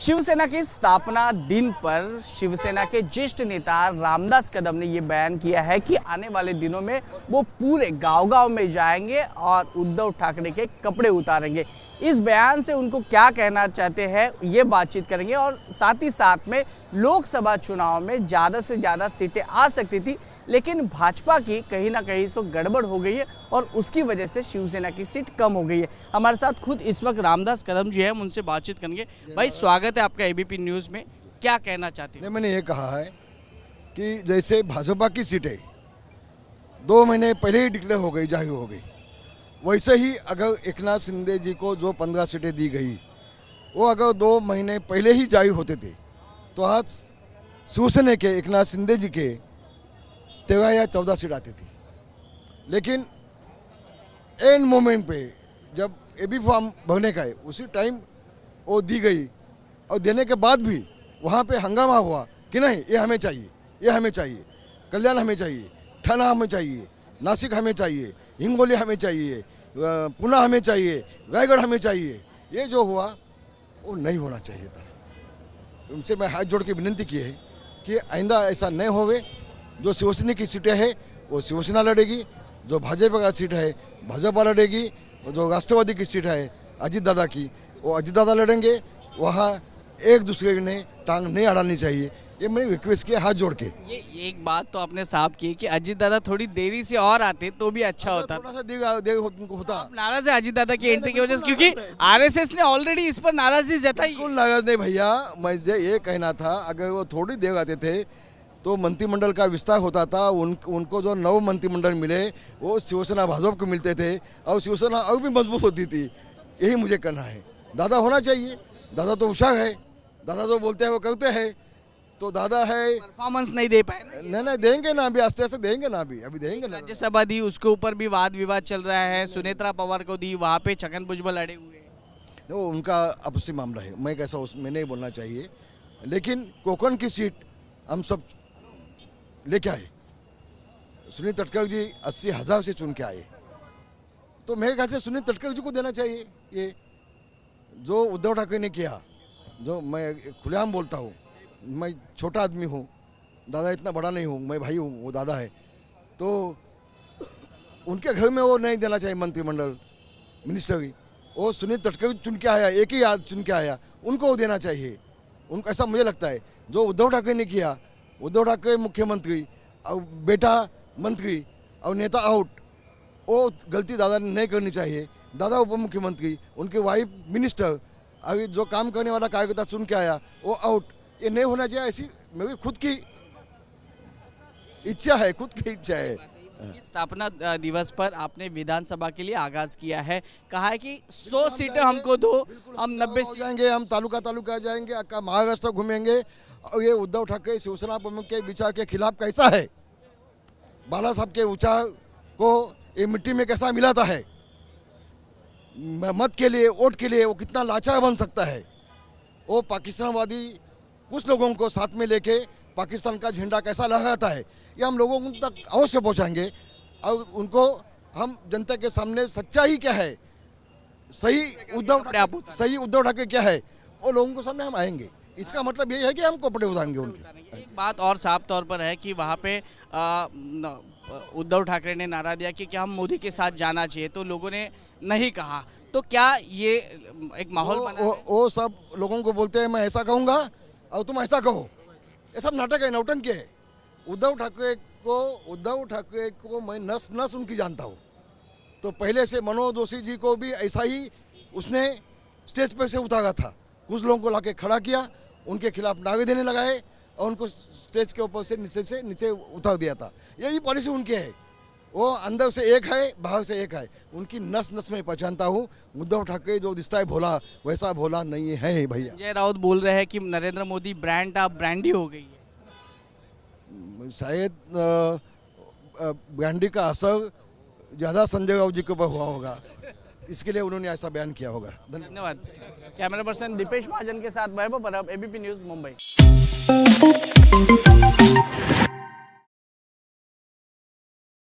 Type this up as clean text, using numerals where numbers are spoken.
शिवसेना के स्थापना दिन पर शिवसेना के ज्येष्ठ नेता रामदास कदम ने ये बयान किया है कि आने वाले दिनों में वो पूरे गांव-गांव में जाएंगे और उद्धव ठाकरे के कपड़े उतारेंगे। इस बयान से उनको क्या कहना चाहते हैं ये बातचीत करेंगे और साथ ही साथ में लोकसभा चुनाव में ज़्यादा से ज़्यादा सीटें आ सकती थी, लेकिन भाजपा की कहीं ना कहीं सो गड़बड़ हो गई है और उसकी वजह से शिवसेना की सीट कम हो गई है। हमारे साथ खुद इस वक्त रामदास कदम जी हैं, हम उनसे बातचीत करेंगे। भाई स्वागत है आपका एबीपी न्यूज़ में, क्या कहना चाहते हैं? मैंने ये कहा है कि जैसे भाजपा की सीटें 2 महीने पहले ही डिक्लेयर हो गई, जाहिर हो गई, वैसे ही अगर एकनाथ शिंदे जी को जो 15 सीटें दी गई वो अगर 2 महीने पहले ही जाहिर होते थे तो आज शिवसेना के एकनाथ शिंदे जी के 13 या 14 सीट आती थी। लेकिन एंड मोमेंट पे जब एबी फॉर्म भरने का है उसी टाइम वो दी गई और देने के बाद भी वहाँ पे हंगामा हुआ कि नहीं ये हमें चाहिए, ये हमें चाहिए, कल्याण हमें चाहिए, ठाना हमें चाहिए, नासिक हमें चाहिए, हिंगोली हमें चाहिए, पुणे हमें चाहिए, रायगढ़ हमें चाहिए। ये जो हुआ वो नहीं होना चाहिए था। उनसे मैं हाथ जोड़ के विनती की है कि आइंदा ऐसा नहीं होवे। जो शिवसेना की सीटें हैं वो शिवसेना लड़ेगी, जो भाजपा का सीट है भाजपा लड़ेगी, जो राष्ट्रवादी की सीट है अजीत दादा की वो अजीत दादा लड़ेंगे। वहाँ एक दूसरे ने टांग नहीं अड़ानी चाहिए, ये मैंने रिक्वेस्ट किया हाथ जोड़ के। ये एक बात तो आपने साफ की कि अजीत दादा थोड़ी देरी से और आते तो भी अच्छा होता। थोड़ा सा देर होता। आप नाराज है अजीत दादा की एंट्री की वजह से, क्योंकि आरएसएस ने ऑलरेडी इस पर नाराजगी जताई। बिल्कुल नाराज नहीं भैया, मुझे ये कहना था अगर वो थोड़ी देर आते थे तो मंत्रिमंडल का विस्तार होता था। उनको जो नव मंत्रिमंडल मिले वो शिवसेना भाजपा को मिलते थे और शिवसेना और भी मजबूत होती थी। यही मुझे कहना है, दादा होना चाहिए। दादा तो होशियार है, दादा जो बोलते हैं वो करते हैं, तो दादा है। परफॉर्मेंस नहीं दे पाए ना। नहीं देंगे ना, अभी आस्ते आस्ते देंगे ना, अभी देंगे ना। राज्यसभा दी, उसके ऊपर भी वाद विवाद चल रहा है। सुनेत्रा पवार को दी, वहाँ पे छगन भुजबल अड़े हुए हैं। वो उनका आपसी मामला है, मैं कैसा उसमें नहीं बोलना चाहिए। लेकिन कोकण की सीट हम सब लेके आए। सुनील तटकरे जी 80,000 से चुन के आए, तो मेरे ख्याल से सुनील तटकरे जी को देना चाहिए। ये जो उद्धव ठाकरे ने किया, जो मैं खुलेआम बोलता हूँ, मैं छोटा आदमी हूँ, दादा इतना बड़ा नहीं हूँ, मैं भाई हूँ, वो दादा है, तो उनके घर में वो नहीं देना चाहिए मंत्रिमंडल मिनिस्टर। वो सुनील तटकरे चुन के आया, एक ही याद चुन के आया, उनको वो देना चाहिए। उनको ऐसा मुझे लगता है जो उद्धव ठाकरे ने किया, उद्धव ठाकरे मुख्यमंत्री और बेटा मंत्री और नेता आउट, वो गलती दादा ने नहीं करनी चाहिए। दादा उप मुख्यमंत्री, उनके वाइफ मिनिस्टर, अभी जो काम करने वाला कार्यकर्ता चुन के आया वो आउट, ये नहीं होना चाहिए। ऐसी मेरी खुद की इच्छा है, खुद की इच्छा है। स्थापना दिवस पर आपने विधानसभा के लिए आगाज किया है, कहा है कि 100 सीटें हमको दो, हम 90 हो जाएंगे, हम तालुका जाएंगे, महाराष्ट्र घूमेंगे। और ये उद्धव ठाकरे शिवसेना प्रमुख के विचार के खिलाफ कैसा है, बाला साहब के विचार को ये मिट्टी में कैसा मिलाता है, मत के लिए, वोट के लिए वो कितना लाचार बन सकता है। वो पाकिस्तानवादी कुछ लोगों को साथ में लेके पाकिस्तान का झंडा कैसा लहराता है, ये हम लोगों तक अवश्य पहुंचाएंगे। और उनको हम जनता के सामने सच्चाई क्या है, सही उद्धव ठाकरे क्या है, वो लोगों के सामने हम आएंगे। इसका मतलब ये है कि हम कपड़े उतारेंगे उनके। एक बात और साफ तौर पर है कि वहाँ पे उद्धव ठाकरे ने नारा दिया कि क्या हम मोदी के साथ जाना चाहिए, तो लोगों ने नहीं कहा। तो क्या ये एक माहौल बना है? वो सब लोगों को बोलते हैं मैं ऐसा कहूँगा और तुम ऐसा कहो, ये सब नाटक है, नौटंकी है। उद्धव ठाकरे को मैं नस नस उनकी जानता हूँ। तो पहले से मनोज जोशी जी को भी ऐसा ही उसने स्टेज पे से उतारा था, कुछ लोगों को लाके खड़ा किया, उनके खिलाफ नारे देने लगाए और उनको स्टेज के ऊपर से नीचे उतार दिया था। यही पॉलिसी उनकी है, वो अंदर से एक है, बाहर से एक है। उनकी नस नस में पहचानता हूँ। उद्धव ठाकरे जो दिखता है भोला, वैसा भोला नहीं है भैया। संजय राउत बोल रहे हैं कि नरेंद्र मोदी ब्रांड आप ब्रांडी हो गई है। शायद ब्रांडी का असर ज़्यादा संजय राउत जी के ऊपर हुआ होगा, इसके लिए उन्होंने ऐसा बयान किया होगा। धन्यवाद। कैमरा पर्सन दीपेश महाजन के साथ वैभव परब, एबीपी न्यूज़, मुंबई।